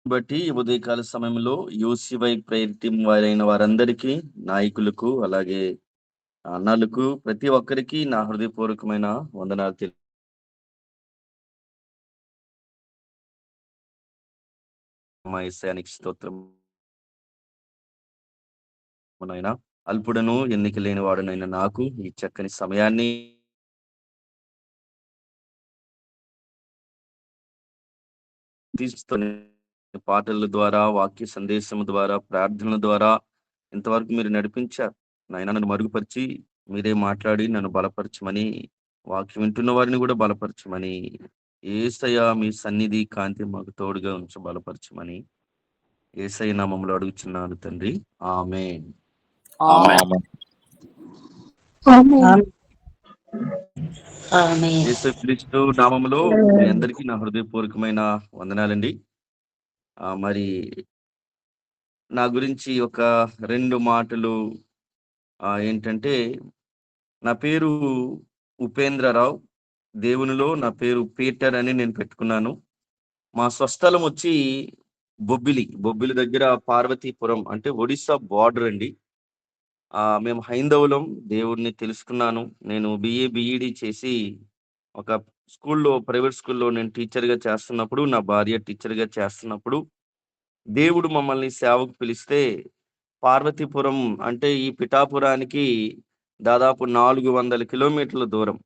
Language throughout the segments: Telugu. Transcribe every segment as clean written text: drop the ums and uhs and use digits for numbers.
బట్టి ఈ ఉదయకాల సమయంలో యూసీవై ప్రేయర్ టీం వారైన వారందరికీ, నాయకులకు, అలాగే అన్నలకు ప్రతి ఒక్కరికి నా హృదయపూర్వకమైన వందనాలు మా యేసయ్యానికి స్తోత్రం. నాయనా అల్పుడను ఎన్నిక లేని వాడునైన నాకు ఈ చక్కని సమయాన్ని తీస్తున్న పాటల ద్వారా, వాక్య సందేశం ద్వారా, ప్రార్థనల ద్వారా ఇంతవరకు మీరు నడిపించారు. నాయనా నన్ను మరుగుపరిచి మీరే మాట్లాడి నన్ను బలపరచమని, వాక్యం వింటున్న వారిని కూడా బలపరచమని, యేసయ్య మీ సన్నిధి కాంతి మాకు తోడుగా ఉంచి బలపరచమని యేసయ్య నామములో అడుగుచున్నాను తండ్రి. ఆమేన్. ఆమేన్. యేసుక్రీస్తు నామములో మీ అందరికీ నా హృదయపూర్వకమైన వందనాలండి. మరి నా గురించి ఒక 2 మాటలు ఏంటంటే, నా పేరు ఉపేంద్రరావు. దేవునిలో నా పేరు పీటర్ అని నేను పెట్టుకున్నాను. మా స్వస్థలం వచ్చి బొబ్బిలి దగ్గర పార్వతీపురం అంటే ఒడిస్సా బార్డర్ అండి. మేము హైందవులం. దేవుడిని తెలుసుకున్నాను. నేను బీఈడీ చేసి ఒక ప్రైవేట్ స్కూల్‌లో నేను టీచర్‌గా చేస్తున్నప్పుడు, నా భార్య టీచర్‌గా చేస్తున్నప్పుడు, దేవుడు మమ్మల్ని సేవకు పిలిస్తే పార్వతీపురం అంటే ఈ పిఠాపురానికి దాదాపు 400 కిలోమీటర్ల దూరం.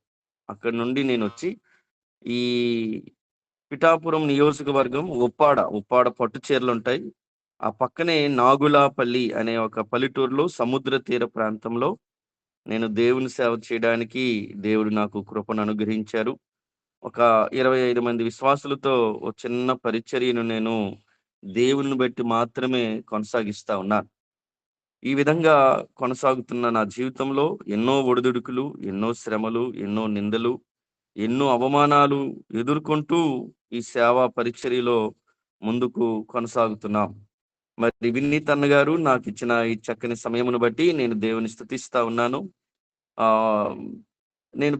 అక్కడి నుండి నేనొచ్చి ఈ పిఠాపురం నియోజకవర్గం ఉప్పాడ పట్టు చీరలుంటాయి. ఆ పక్కనే నాగులాపల్లి అనే ఒక పల్లెటూరులో సముద్ర తీర ప్రాంతంలో నేను దేవుని సేవ చేయడానికి దేవుడు నాకు కృపను అనుగ్రహించారు. ఒక 25 మంది విశ్వాసులతో ఒక చిన్న పరిచర్యను నేను దేవుని బట్టి మాత్రమే కొనసాగిస్తా ఉన్నాను. ఈ విధంగా కొనసాగుతున్న నా జీవితంలో ఎన్నో ఒడిదుడుకులు, ఎన్నో శ్రమలు, ఎన్నో నిందలు, ఎన్నో అవమానాలు ఎదుర్కొంటూ ఈ సేవా పరిచర్యలో ముందుకు కొనసాగుతున్నాం. మరి వినీత్ అన్న గారు నాకిచ్చిన ఈ చక్కని సమయమును బట్టి నేను దేవుని స్తుతిస్తా ఉన్నాను. ఆహ్, నేను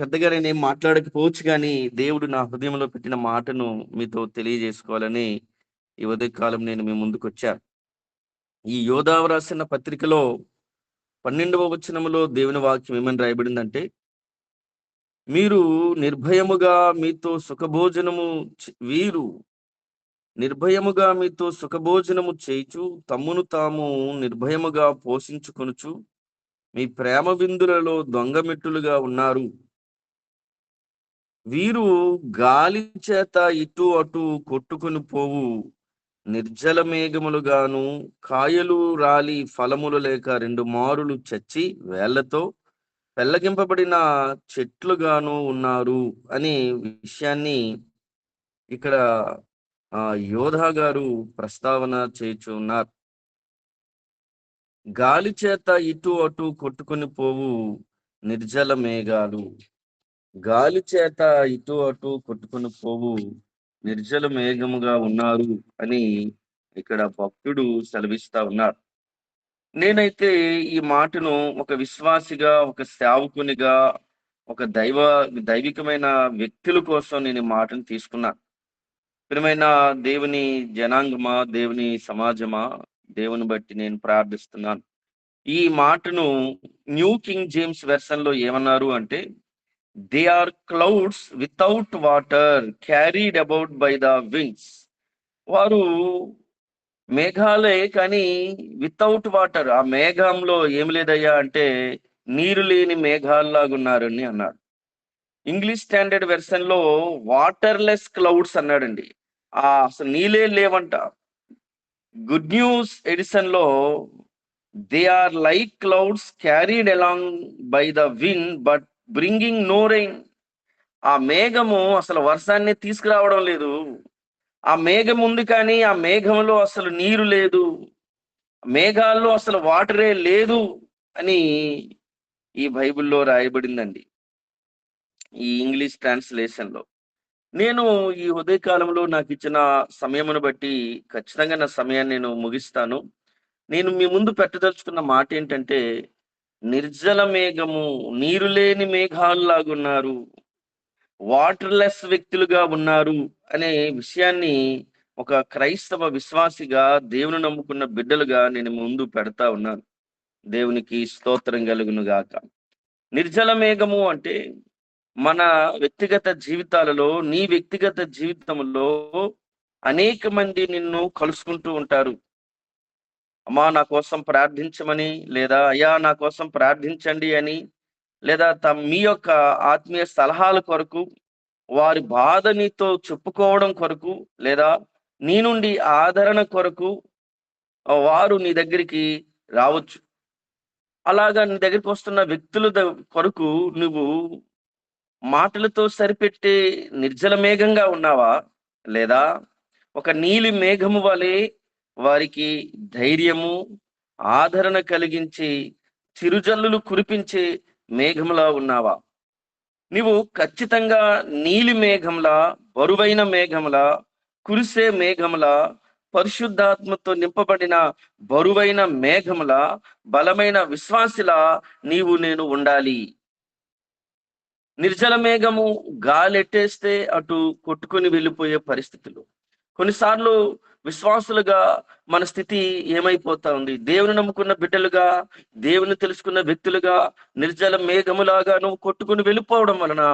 పెద్దగా నేనేం మాట్లాడకపోవచ్చు గానీ, దేవుడు నా హృదయంలో పెట్టిన మాటను మీతో తెలియజేసుకోవాలని ఈ ఉదయకాలం నేను మీ ముందుకొచ్చా. ఈ యోదావు రాసిన పత్రికలో 12వ వచనములో దేవుని వాక్యం ఏమని రాయబడిందంటే, మీరు నిర్భయముగా మీతో సుఖభోజనము వీరు నిర్భయముగా మీతో సుఖభోజనము చేయుచు తమ్మును తాము నిర్భయముగా పోషించుకొనుచు మీ ప్రేమ విందులలో దొంగమెట్టులుగా ఉన్నారు. వీరు గాలి చేత ఇటు అటు కొట్టుకొని పోవు నిర్జల మేఘములుగాను, కాయలు రాలి ఫలములు లేక 2 మారులు చచ్చి వేళ్లతో పెళ్లగింపబడిన చెట్లుగాను ఉన్నారు అనే విషయాన్ని ఇక్కడ యోధా గారు ప్రస్తావన చేయుచు ఉన్నారు. గాలి చేత ఇటు అటు కొట్టుకొని పోవు నిర్జల మేఘాలు, గాలి చేత ఇటు అటు కొట్టుకొని పోవు నిర్జల మేఘముగా ఉన్నారు అని ఇక్కడ భక్తుడు సెలవిస్తా ఉన్నారు. నేనైతే ఈ మాటను ఒక విశ్వాసిగా, ఒక సేవకునిగా, ఒక దైవికమైన వ్యక్తుల కోసం నేను ఈ మాటను తీసుకున్నా. ప్రియమైన దేవుని జనాంగమా, దేవుని సమాజమా, దేవుని బట్టి నేను ప్రార్థిస్తున్నాను. ఈ మాటను న్యూ కింగ్ జేమ్స్ వెర్షన్ లో ఏమన్నారు అంటే, they are clouds without water carried about by the winds. వారు మేఘాలే కానీ వితౌట్ వాటర్, ఆ మేఘంలో ఏం లేదయ్యా అంటే నీరు లేని మేఘాల్లాగా ఉన్నారని అన్నాడు. ఇంగ్లీష్ స్టాండర్డ్ వెర్షన్ లో వాటర్లెస్ క్లౌడ్స్ అన్నాడండి. అసలు నీళ్ళే లేవంట. గుడ్ న్యూస్ ఎడిషన్ లో they are like clouds carried along by the wind but bringing no rain. ఆ మేఘము అసలు వర్షాన్ని తీసుకురావడం లేదు. ఆ మేఘం ఉంది కానీ ఆ మేఘంలో అసలు నీరు లేదు, మేఘాల్లో అసలు వాటరే లేదు అని ఈ బైబిల్లో రాయబడిందండి, ఈ ఇంగ్లీష్ ట్రాన్స్లేషన్ లో. నేను ఈ ఉదయకాలంలో నాకు ఇచ్చిన సమయమును బట్టి ఖచ్చితంగా నా సమయాన్ని నేను ముగిస్తాను. నేను మీ ముందు పెట్టదలుచుకున్న మాట ఏంటంటే, నిర్జల మేఘము, నీరు లేని మేఘాల్లాగున్నారు, వాటర్లెస్ వ్యక్తులుగా ఉన్నారు అనే విషయాన్ని ఒక క్రైస్తవ విశ్వాసిగా, దేవుని నమ్ముకున్న బిడ్డలుగా నేను ముందు పెడతా ఉన్నాను. దేవునికి స్తోత్రం కలుగును గాక. నిర్జల మేఘము అంటే మన వ్యక్తిగత జీవితాలలో, నీ వ్యక్తిగత జీవితంలో అనేక మంది నిన్ను కలుసుకుంటూ ఉంటారు. అమ్మా నా కోసం ప్రార్థించమని, లేదా అయ్యా నా కోసం ప్రార్థించండి అని, లేదా మీ యొక్క ఆత్మీయ సలహాల కొరకు, వారి బాధ నీతో చెప్పుకోవడం కొరకు, లేదా నీ నుండి ఆదరణ కొరకు వారు నీ దగ్గరికి రావచ్చు. అలాగా నీ దగ్గరికి వస్తున్న వ్యక్తుల కొరకు నువ్వు మాటలతో సరిపెట్టే నిర్జల మేఘంగా ఉన్నావా? లేదా ఒక నీలి మేఘము వలె వారికి ధైర్యము, ఆదరణ కలిగించి చిరుజల్లులు కురిపించే మేఘములా ఉన్నావా? నీవు ఖచ్చితంగా నీలి మేఘంలా, బరువైన మేఘంలా, కురిసే మేఘంలా, పరిశుద్ధాత్మతో నింపబడిన బరువైన మేఘంలా, బలమైన విశ్వాసిలా నేను ఉండాలి. నిర్జల మేఘము గాలెట్టేస్తే అటు కొట్టుకొని వెళ్ళిపోయే పరిస్థితులు. కొన్నిసార్లు విశ్వాసులుగా మన స్థితి ఏమైపోతా ఉంది? దేవుని నమ్ముకున్న బిడ్డలుగా, దేవుని తెలుసుకున్న వ్యక్తులుగా నిర్జల మేఘములాగా నువ్వు కొట్టుకుని వెళ్ళిపోవడం వలన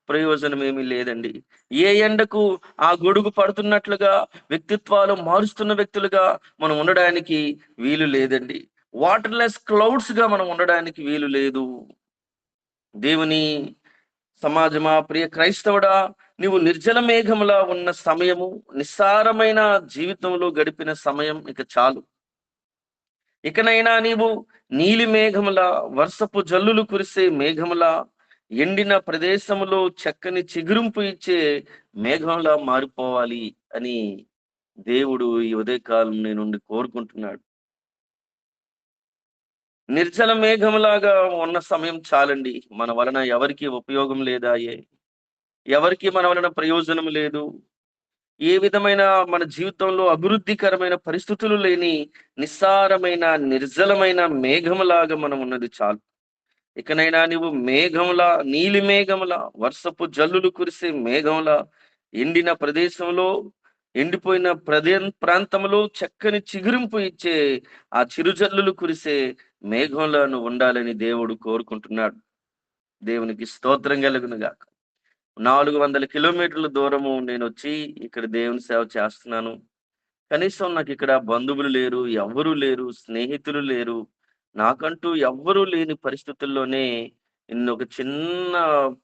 ప్రయోజనం ఏమీ లేదండి. ఏ ఎండకు ఆ గొడుగు పడుతున్నట్లుగా వ్యక్తిత్వాలు మారుస్తున్న వ్యక్తులుగా మనం ఉండడానికి వీలు లేదండి. వాటర్లెస్ క్లౌడ్స్ గా మనం ఉండడానికి వీలు లేదు. దేవుని సమాజమా, ప్రియ క్రైస్తవుడా, నీవు నిర్జల మేఘములా ఉన్న సమయము, నిస్సారమైన జీవితంలో గడిపిన సమయం ఇక చాలు. ఇకనైనా నీవు నీలి మేఘములా, వర్షపు జల్లులు కురిసే మేఘములా, ఎండిన ప్రదేశములో చక్కని చిగురింపు ఇచ్చే మేఘంలా మారిపోవాలి అని దేవుడు ఈ ఉదయకాలం నీ నుండి కోరుకుంటున్నాడు. నిర్జల మేఘములాగా ఉన్న సమయం చాలండి. మన వలన ఎవరికి ఉపయోగం లేదాయే, ఎవరికి మన వలన ప్రయోజనం లేదు. ఏ విధమైన మన జీవితంలో అభివృద్ధికరమైన పరిస్థితులు లేని నిస్సారమైన, నిర్జలమైన మేఘములాగా మనం ఉన్నది చాలు. ఇకనైనా నీవు మేఘములా, నీలి మేఘములా, వర్షపు జల్లులు కురిసే మేఘములా, ఎండిన ప్రదేశంలో, ఎండిపోయిన ప్రాంతంలో చక్కని చిగురింపు ఇచ్చే ఆ చిరుజల్లులు కురిసే మేఘంలో నువ్వు ఉండాలని దేవుడు కోరుకుంటున్నాడు. దేవునికి స్తోత్రం కలుగును గాక. 400 కిలోమీటర్ల దూరము నేను వచ్చి ఇక్కడ దేవుని సేవ చేస్తున్నాను. కనీసం నాకు ఇక్కడ బంధువులు లేరు, ఎవ్వరూ లేరు, స్నేహితులు లేరు. నాకంటూ ఎవ్వరూ లేని పరిస్థితుల్లోనే ఒక చిన్న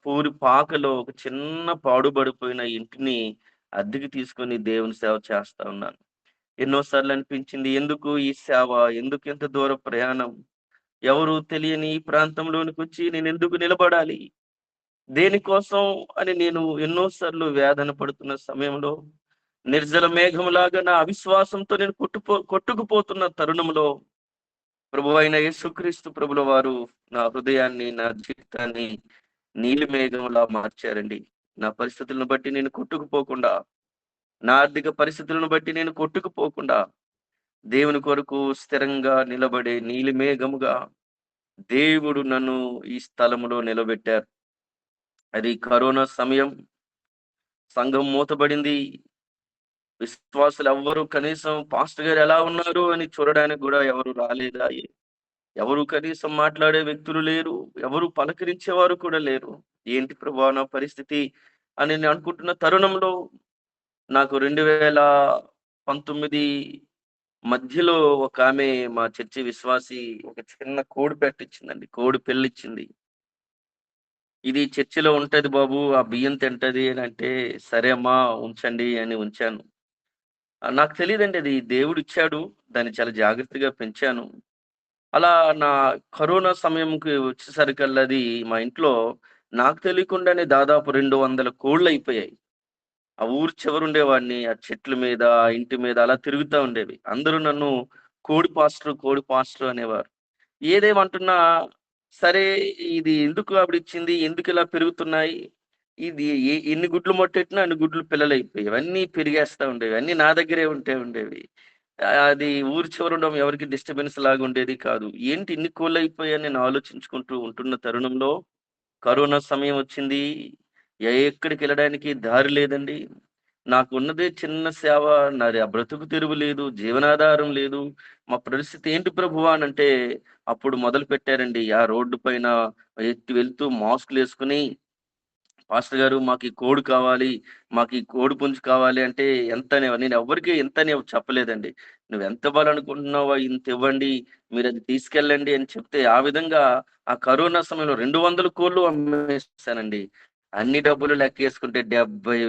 పూరి పాకలో ఒక చిన్న పాడుబడిపోయిన ఇంటిని అద్దెకి తీసుకొని దేవుని సేవ చేస్తా ఉన్నాను. ఎన్నో సార్లు అనిపించింది, ఎందుకు ఈ సేవ? ఎందుకు ఇంత దూర ప్రయాణం? ఎవరు తెలియని ఈ ప్రాంతంలోనికి వచ్చి నేను ఎందుకు నిలబడాలి? దేనికోసం అని నేను ఎన్నో సార్లు వేదన పడుతున్న సమయంలో, నిర్జల మేఘములాగా నా అవిశ్వాసంతో నేను కొట్టుకుపోతున్న తరుణంలో ప్రభువైన యేసుక్రీస్తు ప్రభుల వారు నా హృదయాన్ని, నా జీవితాన్ని నీలి మేఘంలా మార్చారండి. నా పరిస్థితులను బట్టి నేను కొట్టుకుపోకుండా, నా ఆర్థిక పరిస్థితులను బట్టి నేను కొట్టుకుపోకుండా, దేవుని కొరకు స్థిరంగా నిలబడే నీలి మేఘముగా దేవుడు నన్ను ఈ స్థలములో నిలబెట్టారు. అది కరోనా సమయం. సంఘం మూతబడింది. విశ్వాసులు ఎవ్వరు కనీసం పాస్టర్ గారు ఎలా ఉన్నారు అని చూడడానికి కూడా ఎవరు రాలేదా? ఎవరు కనీసం మాట్లాడే వ్యక్తులు లేరు. ఎవరు పలకరించేవారు కూడా లేరు. ఏంటి ప్రభువా నా పరిస్థితి అని నేను అనుకుంటున్న తరుణంలో నాకు 2019 మధ్యలో ఒక ఆమె, మా చర్చి విశ్వాసి, ఒక చిన్న కోడి పెట్టిచ్చిందండి. కోడి పిల్లిచ్చింది. ఇది చర్చిలో ఉంటది బాబు, ఆ బియ్యం తింటది అని అంటే, సరే అమ్మా ఉంచండి అని ఉంచాను. నాకు తెలీదండి అది దేవుడిచ్చాడు. దాన్ని చాలా జాగ్రత్తగా పెంచాను. అలా నా కరోనా సమయంకి వచ్చేసరికల్లా అది మా ఇంట్లో నాకు తెలియకుండానే దాదాపు 200 కోళ్ళయిపోయాయి. ఆ ఊరు చివరుండేవాడిని. ఆ చెట్ల మీద, ఆ ఇంటి మీద అలా తిరుగుతా ఉండేవి. అందరూ నన్ను కోడి పాస్టర్ అనేవారు. ఏదేమంటున్నా సరే, ఇది ఎందుకు ఆవిడిచ్చింది? ఎందుకిలా పెరుగుతున్నాయి? ఇది ఎన్ని గుడ్లు మొట్టెట్టినా అన్ని గుడ్లు పిల్లలయిపోయేవి. అన్నీ పెరిగేస్తా ఉండేవి. అన్నీ నా దగ్గరే ఉండేవి. అది ఊరు చివర ఉండడం ఎవరికీ డిస్టర్బెన్స్ లాగా ఉండేది కాదు. ఏంటి ఇన్ని కోళ్ళయిపోయాయని నేను ఆలోచించుకుంటూ ఉంటున్న తరుణంలో కరోనా సమయం వచ్చింది. ఎక్కడికెళ్ళడానికి దారి లేదండి. నాకున్నదే చిన్న సేవ. నాది ఆ బ్రతుకు తెరువు లేదు, జీవనాధారం లేదు. మా పరిస్థితి ఏంటి ప్రభువా అనంటే, అప్పుడు మొదలుపెట్టారండి. ఆ రోడ్డు పైన ఎత్తి వెళ్తూ మాస్కులేసుకొని, పాస్టర్ గారు మాకు ఈ కోడ్ కావాలి, మాకు ఈ కోడి పుంజు కావాలి అంటే ఎంతని నేను ఎవ్వరికీ ఎంతని చెప్పలేదండి. నువ్వెంత ఇవ్వాలనుకుంటున్నావో ఇంత ఇవ్వండి, మీరది తీసుకెళ్ళండి అని చెప్తే, ఆ విధంగా ఆ కరోనా సమయంలో 200 కోళ్ళు అమ్మేసానండి. అన్ని డబ్బులు లెక్కేసుకుంటే రూ.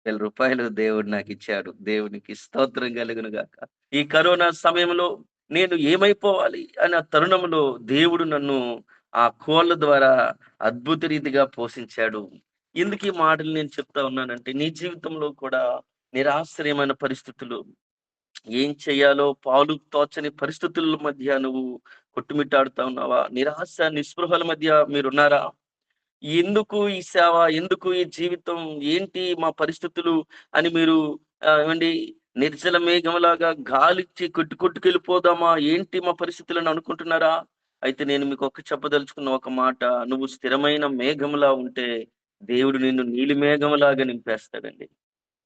70,000 దేవుడు నాకిచ్చాడు. దేవునికి స్తోత్రం కలుగును గాక. ఈ కరోనా సమయంలో నేను ఏమైపోవాలి అన్న తరుణంలో దేవుడు నన్ను ఆ కోళ్ళ ద్వారా అద్భుత రీతిగా పోషించాడు. ఎందుకు ఈ మాటలు నేను చెప్తా ఉన్నానంటే, నీ జీవితంలో కూడా నిరాశ్రయమైన పరిస్థితులు, ఏం చేయాలో పాలు తోచని పరిస్థితుల మధ్య నువ్వు కొట్టుమిట్టాడుతా ఉన్నావా? నిరాశ, నిస్పృహల మధ్య మీరున్నారా? ఎందుకు ఈ సేవ? ఎందుకు ఈ జీవితం? ఏంటి మా పరిస్థితులు అని మీరు ఏవండీ నిర్జల మేఘంలాగా గాలిచ్చి కొట్టుకెళ్ళిపోదామా? ఏంటి మా పరిస్థితులని అనుకుంటున్నారా? అయితే నేను మీకు చెప్పదలుచుకున్న ఒక మాట. నువ్వు స్థిరమైన మేఘంలా ఉంటే దేవుడు నిన్ను నీలి మేఘంలాగా నింపేస్తాడండి.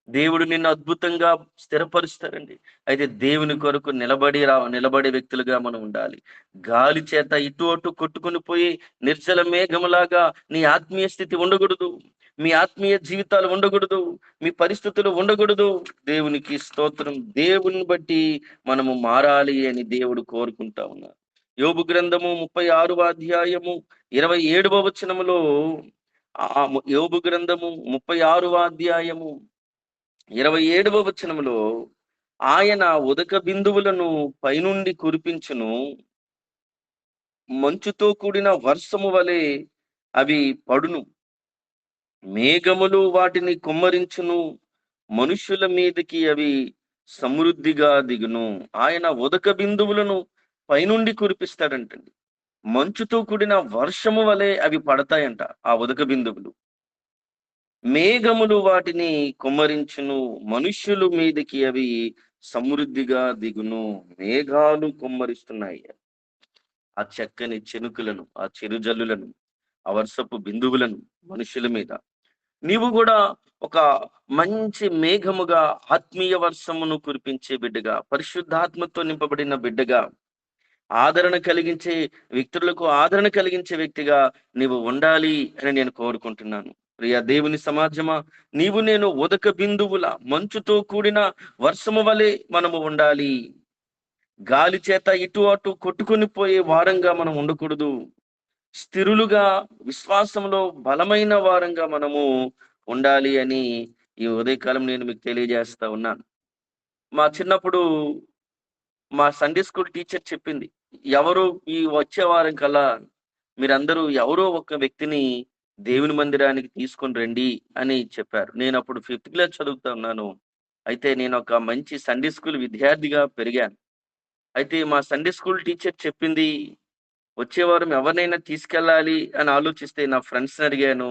దేవుడు నిన్ను అద్భుతంగా స్థిరపరుస్తారండి. అయితే దేవుని కొరకు నిలబడే వ్యక్తులుగా మనం ఉండాలి. గాలి చేత ఇటు అటు కొట్టుకొని పోయి నిర్జల మేఘములాగా నీ ఆత్మీయ స్థితి ఉండకూడదు. మీ ఆత్మీయ జీవితాలు ఉండకూడదు. మీ పరిస్థితులు ఉండకూడదు. దేవునికి స్తోత్రం. దేవుని బట్టి మనము మారాలి అని దేవుడు కోరుకుంటా ఉన్నారు. యోబు గ్రంథము 36వ అధ్యాయము 27వ వచనములో యోబు గ్రంథము 36వ అధ్యాయము 27వ వచనములో ఆయన ఉదక బిందువులను పైనుండి కురిపించును, మంచుతో కూడిన వర్షము వలె అవి పడును, మేఘములు వాటిని కుమ్మరించును, మనుష్యుల మీదకి అవి సమృద్ధిగా దిగును. ఆయన ఉదక బిందువులను పైనుండి కురిపిస్తాడంటండి. మంచుతో కూడిన వర్షము వలె అవి పడతాయంట ఆ ఉదక బిందువులు. మేఘములు వాటిని కుమ్మరించును, మనుష్యుల మీదకి అవి సమృద్ధిగా దిగును. మేఘాలు కుమ్మరిస్తున్నాయి ఆ చక్కని చెనుకులను, ఆ చిరుజల్లులను, ఆ వర్షపు బిందువులను మనుషుల మీద. నీవు కూడా ఒక మంచి మేఘముగా, ఆత్మీయ వర్షమును కురిపించే బిడ్డగా, పరిశుద్ధాత్మతో నింపబడిన బిడ్డగా, ఆదరణ కలిగించే వ్యక్తులకు ఆదరణ కలిగించే వ్యక్తిగా నీవు ఉండాలి అని నేను కోరుకుంటున్నాను. ప్రియ దేవుని సమాజమా, నీవు నేను ఉదక బిందువుల మంచుతో కూడిన వర్షము వలె మనము ఉండాలి. గాలి చేత ఇటు అటు కొట్టుకొని పోయే వారంగా మనం ఉండకూడదు. స్థిరులుగా, విశ్వాసంలో బలమైన వారంగా మనము ఉండాలి అని ఈ ఉదయకాలం నేను మీకు తెలియజేస్తా ఉన్నాను. మా చిన్నప్పుడు మా సండే స్కూల్ టీచర్ చెప్పింది. ఎవరు ఈ వచ్చే వారం కల్లా మీరందరూ ఎవరో ఒక వ్యక్తిని దేవుని మందిరానికి తీసుకొని రండి అని చెప్పారు. నేనప్పుడు ఫిఫ్త్ క్లాస్ చదువుతా ఉన్నాను. అయితే నేనొక మంచి సండే స్కూల్ విద్యార్థిగా పెరిగాను. అయితే మా సండే స్కూల్ టీచర్ చెప్పింది, వచ్చే వారం ఎవరినైనా తీసుకెళ్ళాలి అని ఆలోచిస్తే నా ఫ్రెండ్స్‌ని అడిగాను.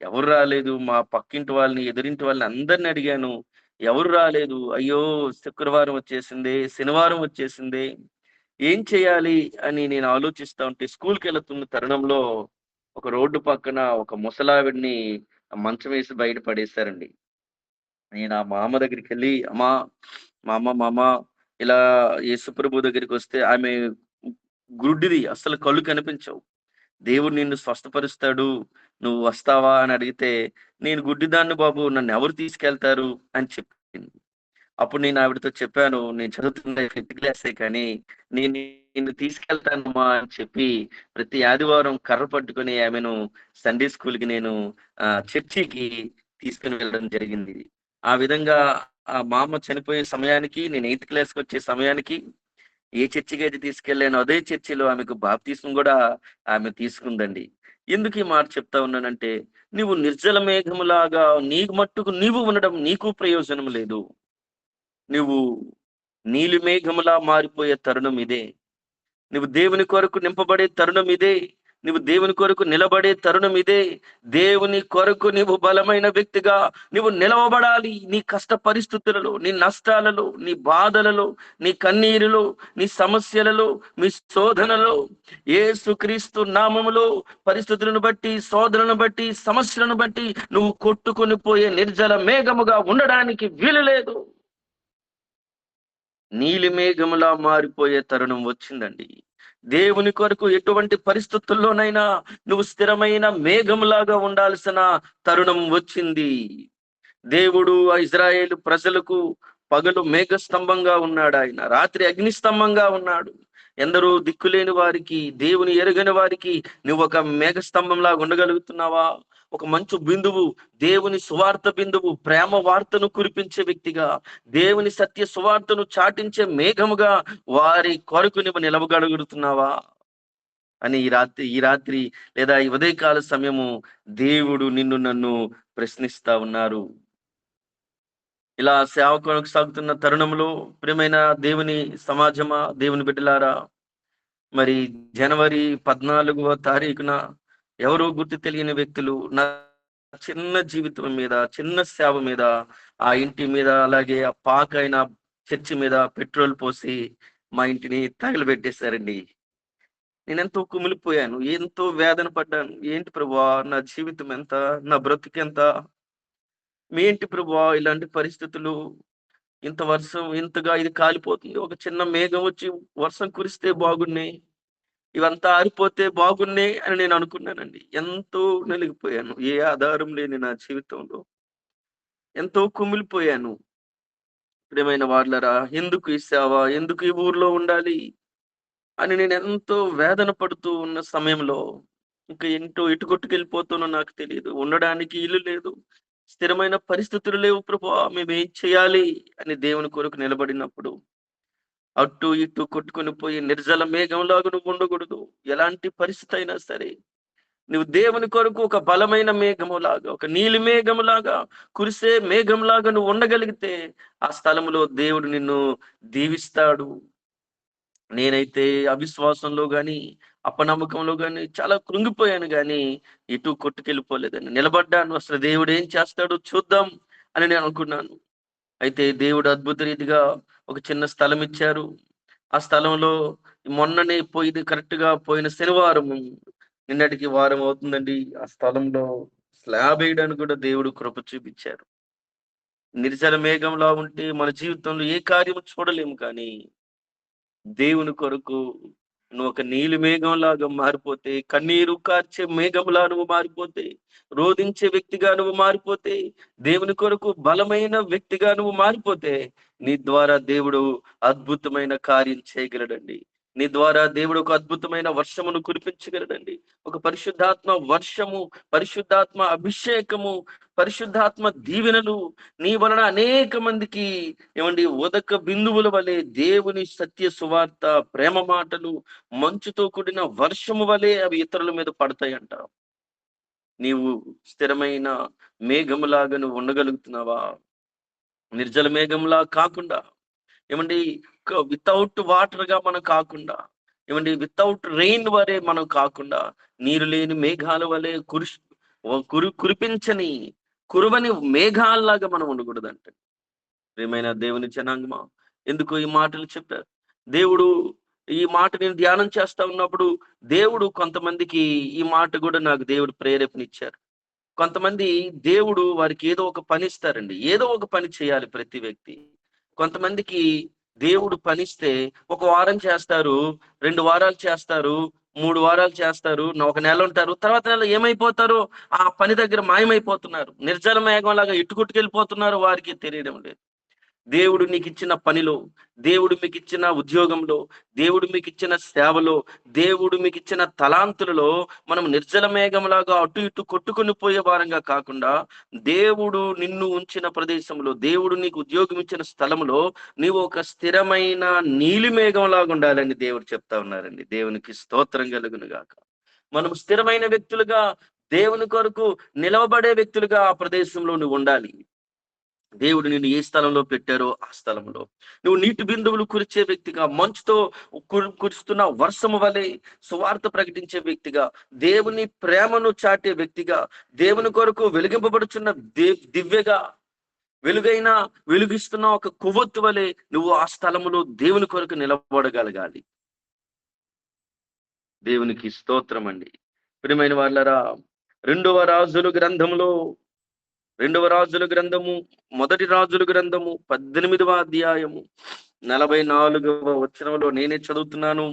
ఎవరు రాలేదు. మా పక్కింటి వాళ్ళని, ఎదురింటి వాళ్ళని అందరిని అడిగాను. ఎవరు రాలేదు. అయ్యో! శుక్రవారం వచ్చేసిందే, శనివారం వచ్చేసిందే. ఏం చేయాలి అని నేను ఆలోచిస్తా ఉంటే స్కూల్‌కెళ్తున్న తరుణంలో ఒక రోడ్డు పక్కన ఒక ముసలావిడని మంచం వేసి బయట పడేశారండి. నేను ఆ మా అమ్మ దగ్గరికెళ్ళి, అమ్మా, మా అమ్మ ఇలా యేసుప్రభు దగ్గరికొస్తే ఆమె గుడ్డిది. అస్సలు కళ్ళు కనిపించవు. దేవుడు నిన్ను స్వస్థపరుస్తాడు. నువ్వు వస్తావా అని అడిగితే, నేను గుడ్డిదాన్ని బాబు, నన్నెవరు తీసుకెళ్తారు అని చెప్పింది. అప్పుడు నేను ఆవిడతో చెప్పాను, నేను చదువుతున్నది ఫిఫ్త్ క్లాసే కానీ, నేను నిన్ను తీసుకెళ్తానమ్మా అని చెప్పి, ప్రతి ఆదివారం కర్ర పట్టుకొని ఆమెను సండే స్కూల్‌కి నేను చర్చికి తీసుకొని వెళ్ళడం జరిగింది. ఆ విధంగా మా అమ్మ చనిపోయే సమయానికి, నేను ఎయిత్ క్లాస్‌కొచ్చే సమయానికి ఏ చర్చికైతే తీసుకెళ్ళానో అదే చర్చిలో ఆమెకు బాప్తిస్మం గూడా ఆమె తీసుకుందండి. ఎందుకు ఈ మాట చెప్తా ఉన్నానంటే, నీవు నిర్జల మేఘములాగా నీ మట్టుకు నీవు ఉండడం నీకు ప్రయోజనం లేదు. నువ్వు నీలి మేఘములా మారిపోయే తరుణం ఇదే. నువ్వు దేవుని కొరకు నింపబడే తరుణం ఇదే. నువ్వు దేవుని కొరకు నిలబడే తరుణం ఇదే. దేవుని కొరకు నువ్వు బలమైన వ్యక్తిగా నువ్వు నిలవబడాలి. నీ కష్ట పరిస్థితులలో, నీ నష్టాలలో, నీ బాధలలో, నీ కన్నీరులో, నీ సమస్యలలో, మీ శోధనలో యేసుక్రీస్తు నామములో పరిస్థితులను బట్టి, శోధనను బట్టి, సమస్యలను బట్టి నువ్వు కొట్టుకొని పోయే నిర్జల మేఘముగా ఉండడానికి వీలు లేదు. నీలి మేఘములా మారిపోయే తరుణం వచ్చిందండి. దేవుని కొరకు ఎటువంటి పరిస్థితుల్లోనైనా నువ్వు స్థిరమైన మేఘములాగా ఉండాల్సిన తరుణం వచ్చింది. దేవుడు ఆ ఇజ్రాయేలు ప్రజలకు పగలు మేఘస్తంభంగా ఉన్నాడు, ఆయన రాత్రి అగ్నిస్తంభంగా ఉన్నాడు. ఎందరో దిక్కులేని వారికి, దేవుని ఎరుగని వారికి నువ్వు ఒక మేఘస్తంభంలాగా ఉండగలుగుతున్నావా? ఒక మంచు బిందువు, దేవుని సువార్త బిందువు, ప్రేమ వార్తను కురిపించే వ్యక్తిగా, దేవుని సత్య సువార్తను చాటించే మేఘముగా వారి కొరకు నువ్వు నిలవగలుగుతున్నావా అని ఈ రాత్రి లేదా ఈ ఉదయకాల సమయము దేవుడు నిన్ను నన్ను ప్రశ్నిస్తా ఉన్నారు. ఇలా సేవ కొనసాగుతున్న తరుణంలో ప్రియమైన దేవుని సమాజమా, దేవుని బిడ్డలారా, మరి జనవరి 14వ తారీఖున ఎవరో గుర్తు తెలియని వ్యక్తులు నా చిన్న జీవితం మీద, చిన్న సేవ మీద, ఆ ఇంటి మీద, అలాగే ఆ పాకైన చర్చి మీద పెట్రోల్ పోసి మా ఇంటిని తగలబెట్టేశారండి. నేనెంతో కుమిలిపోయాను, ఎంతో వేదన పడ్డాను. ఏంటి ప్రభువా నా జీవితం ఎంత, నా బ్రతుకెంత, ఏంటి ప్రభువా ఇలాంటి పరిస్థితులు, ఇంత వర్షం ఇంతగా ఇది కాలిపోతుంది. ఒక చిన్న మేఘం వచ్చి వర్షం కురిస్తే బాగున్నాయి, ఇవంతా ఆరిపోతే బాగున్నాయి అని నేను అనుకున్నానండి. ఎంతో నలిగిపోయాను. ఏ ఆధారం లేని నా జీవితంలో ఎంతో కుమిలిపోయాను. ప్రియమైన వాళ్ళరా, ఎందుకు ఈ సేవ, ఎందుకు ఈ ఊర్లో ఉండాలి అని నేను ఎంతో వేదన పడుతూ ఉన్న సమయంలో, ఇంకా ఏంటో ఎటు కొట్టుకెళ్ళిపోతానో నాకు తెలియదు. ఉండడానికి ఇల్లు లేదు, స్థిరమైన పరిస్థితులు లేవు ప్రభువా, మేమేం చేయాలి అని దేవుని కొరకు నిలబడినప్పుడు, అటు ఇటు కొట్టుకొని పోయి నిర్జల మేఘంలాగా నువ్వు ఉండకూడదు. ఎలాంటి పరిస్థితి అయినా సరే నువ్వు దేవుని కొరకు ఒక బలమైన మేఘములాగా, ఒక నీలి మేఘములాగా, కురిసే మేఘంలాగా నువ్వు ఉండగలిగితే ఆ స్థలములో దేవుడు నిన్ను దీవిస్తాడు. నేనైతే అవిశ్వాసంలో గాని, అపనమ్మకంలో గాని చాలా కృంగిపోయాను గాని, ఎటు కొట్టుకెళ్ళిపోలేదండి. నిలబడ్డాను. అసలు దేవుడు ఏం చేస్తాడో చూద్దాం అని నేను అనుకున్నాను. అయితే దేవుడు అద్భుత రీతిగా ఒక చిన్న స్థలం ఇచ్చారు. ఆ స్థలంలో మొన్ననే పోయింది, కరెక్ట్‌గా పోయిన శనివారం, నిన్నటికి వారం అవుతుందండి. ఆ స్థలంలో స్లాబ్ వేయడానికి కూడా దేవుడు కృప చూపించారు. నిర్జల మేఘంలా ఉంటే మన జీవితంలో ఏ కార్యము చూడలేము, కానీ దేవుని కొరకు నువ్వు ఒక నీలి మేఘంలాగా మారిపోతే, కన్నీరు కార్చే మేఘంలా నువ్వు మారిపోతే, రోదించే వ్యక్తిగా నువ్వు మారిపోతే, దేవుని కొరకు బలమైన వ్యక్తిగా నువ్వు మారిపోతే, నీ ద్వారా దేవుడు అద్భుతమైన కార్యం చేయగలడండి. నీ ద్వారా దేవుడు ఒక అద్భుతమైన వర్షమును కురిపించగలడండి. ఒక పరిశుద్ధాత్మ వర్షము, పరిశుద్ధాత్మ అభిషేకము, పరిశుద్ధాత్మ దీవెనలు నీ వలన అనేక మందికి ఏమండి ఉదక బిందువుల వలె దేవుని సత్య సువార్త, ప్రేమ మాటలు మంచుతో కూడిన వర్షము వలె అవి ఇతరుల మీద పడతాయంట. నీవు స్థిరమైన మేఘములాగా నువ్వు ఉండగలుగుతున్నావా? నిర్జల మేఘంలా కాకుండా, ఏమండి వితౌట్ వాటర్ గా మనం కాకుండా, ఏమండి వితౌట్ రెయిన్ వలె మనం కాకుండా, నీరు లేని మేఘాల వలె కురిపించని కురువని మేఘాల్లాగా మనం ఉండకూడదంట. ప్రియమైన దేవుని జనాంగమా, ఎందుకు ఈ మాటలు చెప్పారు దేవుడు? ఈ మాట నేను ధ్యానం చేస్తా ఉన్నప్పుడు దేవుడు కొంతమందికి ఈ మాట కూడా నాకు దేవుడు ప్రేరేపణిచ్చారు. కొంతమంది దేవుడు వారికి ఏదో ఒక పని ఇస్తారండి. ఏదో ఒక పని చేయాలి ప్రతి వ్యక్తి. కొంతమందికి దేవుడు పనిస్తే ఒక వారం చేస్తారు, 2 వారాలు చేస్తారు, 3 వారాలు చేస్తారు, ఒక నెల ఉంటారు. తర్వాత నెల ఏమైపోతారో ఆ పని దగ్గర మాయమైపోతున్నారు. నిర్జల మేఘంలాగా ఇట్టుకొట్టుకెళ్ళిపోతున్నారు, వారికి తెలియడం లేదు. దేవుడు నీకిచ్చిన పనిలో, దేవుడు మీకిచ్చిన ఉద్యోగంలో, దేవుడు మీకిచ్చిన సేవలో, దేవుడు మీకిచ్చిన తలాంతులలో మనం నిర్జల మేఘంలాగా అటు ఇటు కొట్టుకొని పోయే వారంగా కాకుండా, దేవుడు నిన్ను ఉంచిన ప్రదేశంలో, దేవుడు నీకు ఉద్యోగం ఇచ్చిన స్థలంలో నీవు ఒక స్థిరమైన నీలి మేఘంలాగా ఉండాలని దేవుడు చెప్తా ఉన్నారండి. దేవునికి స్తోత్రం కలుగును గాక. మనం స్థిరమైన వ్యక్తులుగా, దేవుని కొరకు నిలవబడే వ్యక్తులుగా ఆ ప్రదేశంలో నువ్వు ఉండాలి. దేవుడు నిన్ను ఏ స్థలంలో పెట్టారో ఆ స్థలంలో నువ్వు నీటి బిందువులు కురిచే వ్యక్తిగా, మంచుతో కురుస్తున్న వర్షము వలె సువార్త ప్రకటించే వ్యక్తిగా, దేవుని ప్రేమను చాటే వ్యక్తిగా, దేవుని కొరకు వెలిగింపబడుచున్న దివ్యగా, వెలుగైన వెలుగిస్తున్న ఒక కొవ్వొత్తు వలె నువ్వు ఆ స్థలములో దేవుని కొరకు నిలబడగలగాలి. దేవునికి స్తోత్రం అండి. ప్రియమైన వాళ్ళరా, రెండవ రాజుల గ్రంథంలో మొదటి రాజుల గ్రంథము 18వ అధ్యాయము 44వ వచనంలో నేనే చదువుతున్నాను.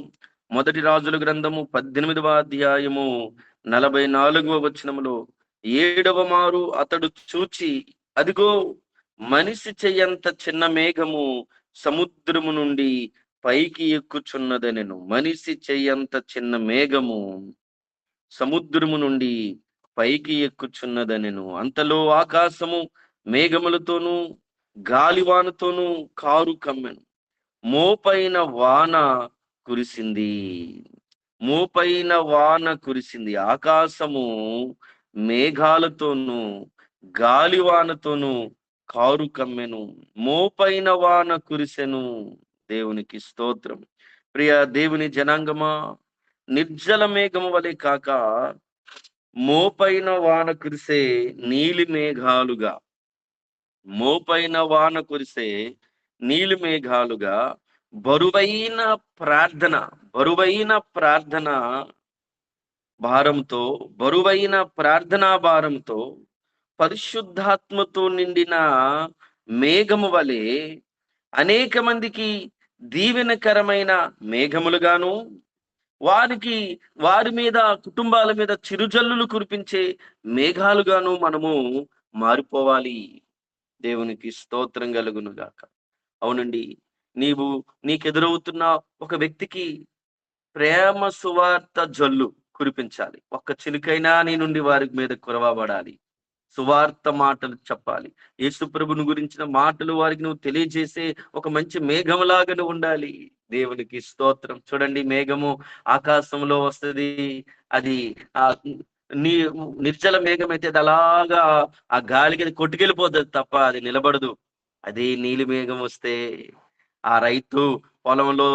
మొదటి రాజుల గ్రంథము 18వ అధ్యాయము 44వ వచనములో, 7వ మారు అతడు చూచి, అదిగో మనిషి చెయ్యంత చిన్న మేఘము సముద్రము నుండి పైకి ఎక్కుచున్నదనెను. మనిషి చెయ్యంత చిన్న మేఘము సముద్రము నుండి పైకి ఎక్కుచున్నదనెను. అంతలో ఆకాశము మేఘములతోనూ గాలివానతోనూ కారు కమ్మెను. మోపైన వాన కురిసింది. మోపైన వాన కురిసింది. ఆకాశము మేఘాలతోనూ గాలివానతోనూ కారు కమ్మెను. మోపైన వాన కురిసెను. దేవునికి స్తోత్రం. ప్రియ దేవుని జనాంగమా, నిర్జల మేఘము వలె కాక మోపైన వాన కురిసే నీలి మేఘాలుగా, మోపైన వాన కురిసే నీలి మేఘాలుగా బరువైన ప్రార్థన భారంతో, బరువైన ప్రార్థనా భారంతో పరిశుద్ధాత్మతో నిండిన మేఘము వలె అనేక మందికి దీవెనకరమైన మేఘములుగాను, వారి మీద, కుటుంబాల మీద చిరుజల్లులు కురిపించే మేఘాలుగాను మనము మారిపోవాలి. దేవునికి స్తోత్రం కలుగును గాక. అవునండి, నీకెదురవుతున్న ఒక వ్యక్తికి ప్రేమ సువార్త జల్లు కురిపించాలి. ఒక్క చిలుకైనా నీ నుండి వారి మీద కురవబడాలి. సువార్త మాటలు చెప్పాలి. యేసు ప్రభుని గురించిన మాటలు వారికి నువ్వు తెలియజేసే ఒక మంచి మేఘంలాగా నువ్వు ఉండాలి. దేవునికి స్తోత్రం. చూడండి, మేఘము ఆకాశంలో వస్తుంది. అది ఆ నీ నిర్జల మేఘం అయితే అది అలాగా ఆ గాలికి అది కొట్టుకెళ్ళిపోతుంది తప్ప అది నిలబడదు. అదే నీలి మేఘం వస్తే ఆ రైతు పొలంలో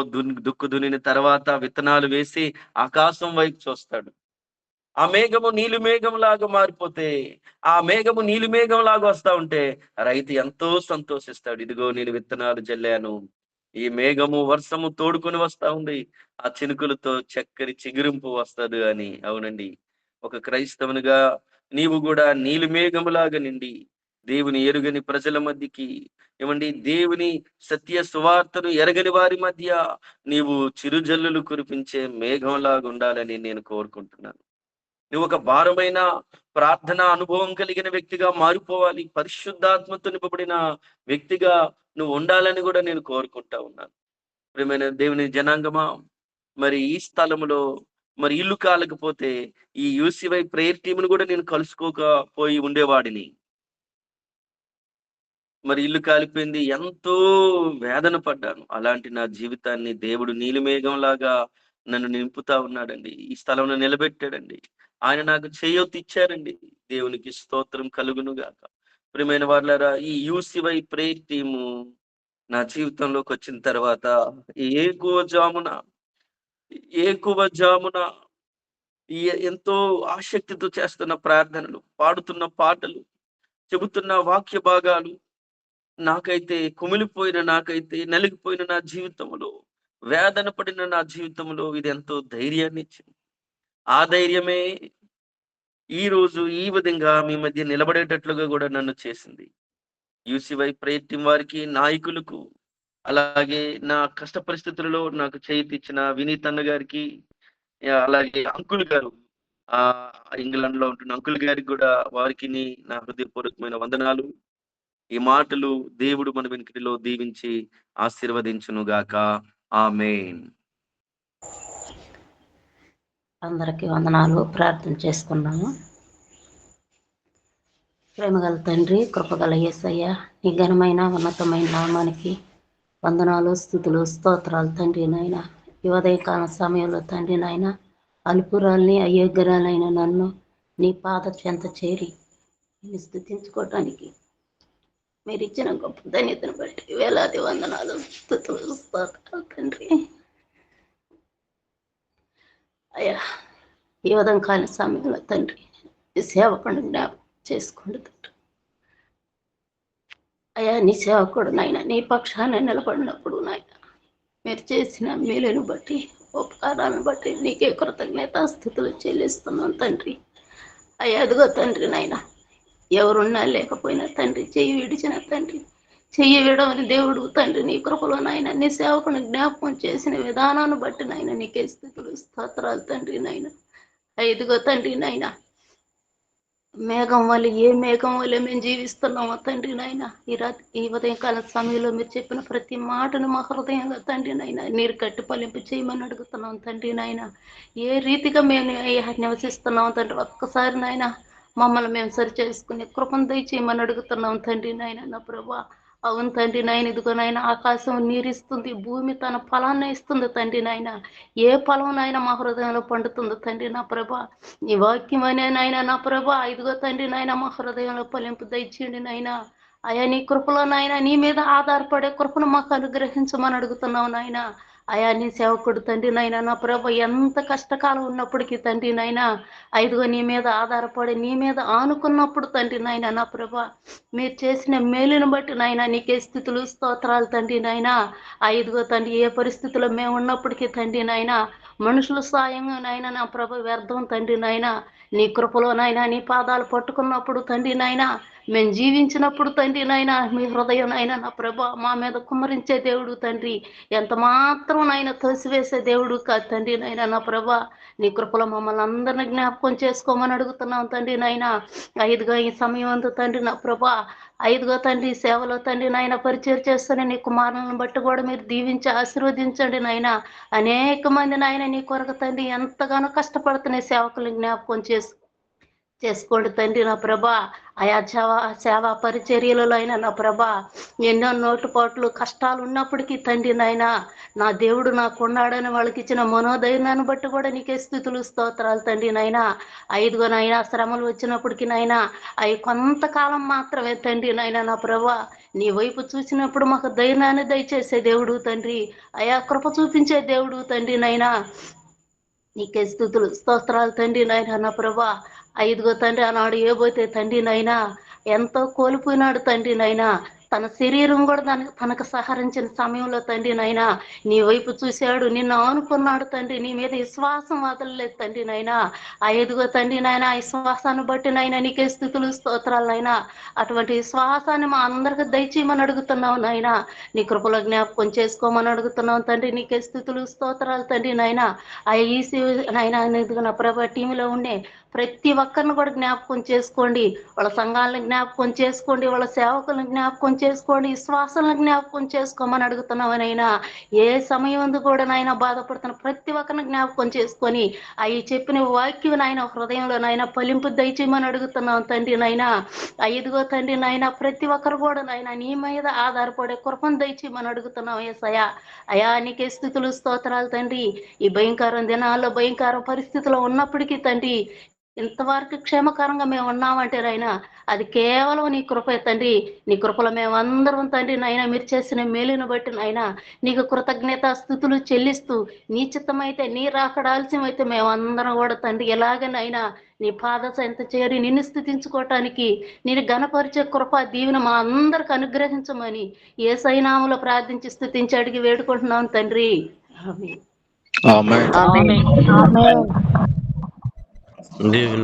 దుక్కు దున్నిన తర్వాత విత్తనాలు వేసి ఆకాశం వైపు చూస్తాడు. ఆ మేఘము నీలి మేఘం లాగా మారిపోతే, ఆ మేఘము నీలి మేఘం లాగా వస్తా ఉంటే రైతు ఎంతో సంతోషిస్తాడు. ఇదిగో నేను విత్తనాలు జల్లాను, ఈ మేఘము వర్షము తోడుకొని వస్తా ఉంది, ఆ చినుకులతో చక్కని చిగురింపు వస్తది అని. అవునండి, ఒక క్రైస్తవునిగా నీవు కూడా నీలి మేఘములాగా నిండి దేవుని ఎరుగని ప్రజల మధ్యకి, ఏమండి, దేవుని సత్య సువార్తను ఎరగని వారి మధ్య నీవు చిరుజల్లులు కురిపించే మేఘంలాగా ఉండాలని నేను కోరుకుంటున్నాను. నువ్వు ఒక భారమైన ప్రార్థన అనుభవం కలిగిన వ్యక్తిగా మారిపోవాలి. పరిశుద్ధాత్మతో నింపబడిన వ్యక్తిగా నువ్వు ఉండాలని కూడా నేను కోరుకుంటా ఉన్నాను. ప్రియమైన దేవుని జనాంగమా, మరి ఈ స్థలంలో మరి ఇల్లు కాలేకపోతే ఈ యూసీవై ప్రేయర్ టీంను కూడా నేను కలుసుకోకపోయి ఉండేవాడిని. మరి ఇల్లు కాలిపోయింది, ఎంతో వేదన పడ్డాను. అలాంటి నా జీవితాన్ని దేవుడు నీలిమేఘం లాగా నన్ను నింపుతా ఉన్నాడండి. ఈ స్థలంలో నిలబెట్టాడండి. ఆయన నాకు చేయూత ఇచ్చారండి. దేవునికి స్తోత్రం కలుగును గాక. ప్రియమైన వాళ్ళారా, ఈ యూసీవై ప్రేయర్ టీము నా జీవితంలోకి వచ్చిన తర్వాత ఏకువ జామున ఏకువ జామున ఎంతో ఆసక్తితో చేస్తున్న ప్రార్థనలు, పాడుతున్న పాటలు, చెబుతున్న వాక్య భాగాలు నాకైతే నలిగిపోయిన నా జీవితంలో, వేదన పడిన నా జీవితంలో ఇది ఎంతో ధైర్యాన్ని ఇచ్చింది. ఆ ధైర్యమే ఈ రోజు ఈ విధంగా మీ మధ్య నిలబడేటట్లుగా కూడా నన్ను చేసింది. యూసీవై ప్రేయర్ టీం వారికి, నాయకులకు, అలాగే నా కష్ట పరిస్థితులలో నాకు చేయూతిచ్చిన వినీత్ అన్న గారికి, అలాగే అంకుల్ గారు, ఆ ఇంగ్లాండ్ లో ఉంటున్న అంకుల్ గారికి కూడా, వారికి నా హృదయపూర్వకమైన వందనాలు. ఈ మాటలు దేవుడు మన వెనుకటిలో దీవించి ఆశీర్వదించును గాక. ఆమేన్. అందరికీ వందనాలు. ప్రార్థన చేసుకున్నాము. ప్రేమగల తండ్రి, కృపగల యేసయ్య, నీ ఘనమైన ఉన్నతమైన నామానికి వందనాలు, స్తుతులు, స్తోత్రాలు తండ్రి. నాయన ఈ ఉదయకాల సమయంలో తండ్రి నాయన అల్పురాల్ని, అయోగ్యరాలైన నన్ను నీ పాద చెంత చేరి నిన్ను స్తుతించుకోవటానికి మీరు ఇచ్చిన గొప్ప ధన్యతను బట్టి వేలాది వందనాలు, స్తుతులు, స్తోత్రాలు తండ్రి. అయ్యా ఈ ఉదయం సమయంలో తండ్రి ఈ సేవకుని జ్ఞాపకం చేసుకోండి తండ్రి. అయ్యా నీ సేవకుడు నాయన నీ పక్షాన నిలబడినప్పుడు నాయన మీరు చేసిన మేలును బట్టి ఉపకారాలను బట్టి నీకే కృతజ్ఞతాస్తుతులు చెల్లిస్తున్నాం తండ్రి. అయ్యా అదిగో తండ్రి నాయన ఎవరున్నా లేకపోయినా తండ్రి చెయ్యి విడిచిన తండ్రి చెయ్యి విడవని దేవుడు తండ్రి నీ కృపలో నాయన నీ సేవకుని జ్ఞాపకం చేసిన విధానాన్ని బట్టి నాయన నీకే స్థుతులు స్తోత్రాలు తండ్రి నాయన. ఇదిగో తండ్రి నాయన మేఘం వల్ల ఏ మేఘం వల్ల మేము జీవిస్తున్నామో తండ్రి నాయన ఈ ఉదయకాల సమయంలో మీరు చెప్పిన ప్రతి మాటను మా హృదయంలో తండ్రి నాయన నీరు కట్టి పలింపు చేయమని అడుగుతున్నాం తండ్రి నాయన. ఏ రీతిగా మేము నివసిస్తున్నాం తండ్రి ఒక్కసారి నాయన మమ్మల్ని మేము సరి చేసుకుని కృపను దయచేయమని అడుగుతున్నాం తండ్రి నాయన. నా ప్రభా అవును తండ్రి నాయన ఇదిగో నాయన ఆకాశం నీరిస్తుంది, భూమి తన ఫలాన్ని ఇస్తుంది తండ్రి నాయన. ఏ ఫలం నాయన మా హృదయంలో పండుతుందో తండ్రి నా ప్రభా నీ వాక్యం అనే నాయన నా ప్రభా ఇదిగో తండ్రి నాయన మా హృదయంలో ఫలింపు దయచేయండి నాయన. అయా నీ కృపలో నాయన నీ మీద ఆధారపడే కృపను మాకు అనుగ్రహించమని అడుగుతున్నావు నాయన. అయా నీ సేవకుడు తండ్రి నాయన నా ప్రభ ఎంత కష్టకాలం ఉన్నప్పటికీ తండ్రి నాయన ఐదుగో నీ మీద ఆధారపడి నీ మీద ఆనుకున్నప్పుడు తండ్రి నాయన నా ప్రభ మీరు చేసిన మేలును బట్టి నాయన నీకే స్థితులు స్తోత్రాలు తండ్రి నాయన. ఐదుగో తండ్రి ఏ పరిస్థితుల్లో మేము ఉన్నప్పటికీ తండ్రి నాయన మనుషుల సాయం నాయన నా ప్రభ వ్యర్థం తండ్రి నాయన. నీ కృపలో నాయన నీ పాదాలు పట్టుకున్నప్పుడు తండ్రి నాయన మేము జీవించినప్పుడు తండ్రి నాయన మీ హృదయం నాయన నా ప్రభ మా మీద కుమ్మరించే దేవుడు తండ్రి. ఎంత మాత్రం నాయన తోసివేసే దేవుడు కాదు తండ్రి నాయన నా ప్రభ. నీ కృపలో మమ్మల్ని అందరిని జ్ఞాపకం చేసుకోమని అడుగుతున్నాం తండ్రి నాయన. ఐదుగా ఈ సమయం అంతా తండ్రి నా ప్రభ ఐదుగో తండ్రి సేవలో తండ్రి నాయన పరిచయం చేస్తున్న నీ కుమారులను బట్టి కూడా మీరు దీవించి ఆశీర్వదించండి నాయన. అనేక మంది నాయన నీ కొరకు తండ్రి ఎంతగానో కష్టపడుతున్న సేవకులను జ్ఞాపకం చేసుకోండి తండ్రి నా ప్రభా. ఆయా సేవా పరిచర్యలలో అయినా నా ప్రభా ఎన్నో నోటుపాట్లు కష్టాలు ఉన్నప్పటికీ తండ్రి నాయన నా దేవుడు నాకున్నాడని వాళ్ళకి ఇచ్చిన మనోధైర్యాన్ని బట్టి కూడా నీకే స్థుతులు స్తోత్రాలు తండ్రి నాయన. ఐదుగో నాయన శ్రమలు వచ్చినప్పటికీ నాయన అవి కొంతకాలం మాత్రమే తండ్రి నాయన నా ప్రభా. నీ వైపు చూసినప్పుడు మాకు ధైర్యాన్ని దయచేసే దేవుడు తండ్రి, అయా కృప చూపించే దేవుడు తండ్రి నాయన. నీకే స్థుతులు స్తోత్రాలు తండ్రి నాయన నా ప్రభా. ఐదుగో తండ్రి ఆనాడు ఏబోతే తండ్రి నాయన ఎంతో కోల్పోయినాడు తండ్రి నాయన. తన శరీరం కూడా తనకు సహరించిన సమయంలో తండ్రి నాయన నీ వైపు చూశాడు, నిన్ను ఆనుకున్నాడు తండ్రి, నీ మీద విశ్వాసం వదలలేదు తండ్రి నాయన. ఐదుగో తండ్రి నాయన ఆ విశ్వాసాన్ని బట్టి నాయన నీకే స్థుతులు స్తోత్రాలు నాయన. అటువంటి విశ్వాసాన్ని మా అందరికి దయచేయమని అడుగుతున్నావు నాయన. నీ కృపలో జ్ఞాపకం చేసుకోమని అడుగుతున్నావు తండ్రి. నీకే స్థుతులు స్తోత్రాలు తండ్రి నాయన. ఆ ఈసీ నాయన నా ప్రభా టీంలో ఉండే ప్రతి ఒక్కరిని కూడా జ్ఞాపకం చేసుకోండి, వాళ్ళ సంఘాలను జ్ఞాపకం చేసుకోండి, వాళ్ళ సేవకులను జ్ఞాపకం చేసుకోండి, విశ్వాసాలను జ్ఞాపకం చేసుకోమని అడుగుతున్నామనైనా. ఏ సమయం కూడా నాయన బాధపడుతున్న ప్రతి ఒక్కరిని జ్ఞాపకం చేసుకొని అవి చెప్పిన వాక్యం నాయన హృదయంలో నాయన ఫలింపు దయచేయమని అడుగుతున్నాం తండ్రి నాయన. ఐదుగో తండ్రి నాయన ప్రతి ఒక్కరు కూడా నాయన నీ మీద ఆధారపడే కృపను దయచేయమని అడుగుతున్నాం యేసయ్యా. అయా నీకే స్థుతులు స్తోత్రాలు తండ్రి. ఈ భయంకరం దినాల్లో భయంకర పరిస్థితిలో ఉన్నప్పటికీ తండ్రి ఇంతవరకు క్షేమకరంగా మేము ఉన్నామంటే నాయన అది కేవలం నీ కృపే తండ్రి. నీ కృపలో మేము అందరం తండ్రి నాయన మీరు చేసిన మేలును బట్టి నాయన నీకు కృతజ్ఞత స్థుతులు చెల్లిస్తూ నీ చిత్తమైతే నీ రాకడ ఆలస్యమైతే మేమందరం కూడా తండ్రి ఎలాగనైనా నీ పాద చెంత చేరి నిన్ను స్తుతించుకోవటానికి నేను ఘనపరిచే కృప దీవెన మా అందరికి అనుగ్రహించమని యేసయ్య నామములో ప్రార్థించి స్తుతించి అడిగి వేడుకుంటున్నాం తండ్రి. ఆమేన్. ఆమేన్. దేవుని